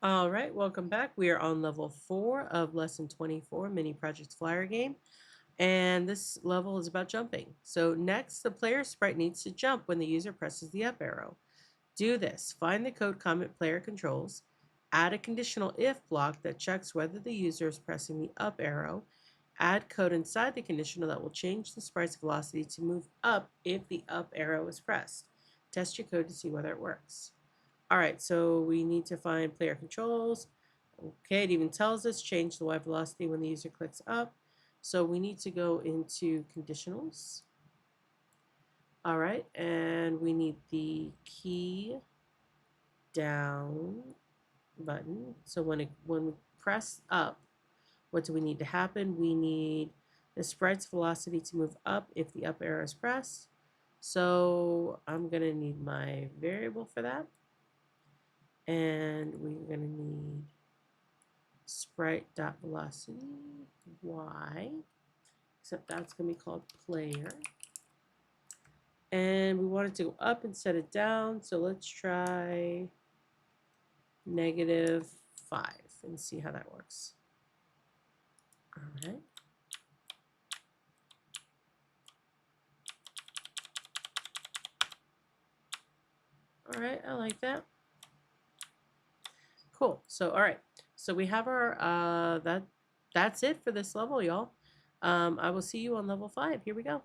All right, welcome back. We are on level 4 of lesson 24, Mini Project Flyer Game. And this level is about jumping. So next, the player sprite needs to jump when the user presses the up arrow. Do this. Find the code comment player controls. Add a conditional if block that checks whether the user is pressing the up arrow. Add code inside the conditional that will change the sprite's velocity to move up if the up arrow is pressed. Test your code to see whether it works. All right, so we need to find player controls. Okay, it even tells us change the Y velocity when the user clicks up. So we need to go into conditionals. All right, and we need the key down button. So when we press up, what do we need to happen? We need the sprite's velocity to move up if the up arrow is pressed. So I'm going to need my variable for that. And we're going to need sprite.velocity y, except that's going to be called player. And we want it to go up instead of down, so let's try -5 and see how that works. All right. All right, I like that. Cool. So, all right. So we have our that's it for this level, y'all. I will see you on level 5. Here we go.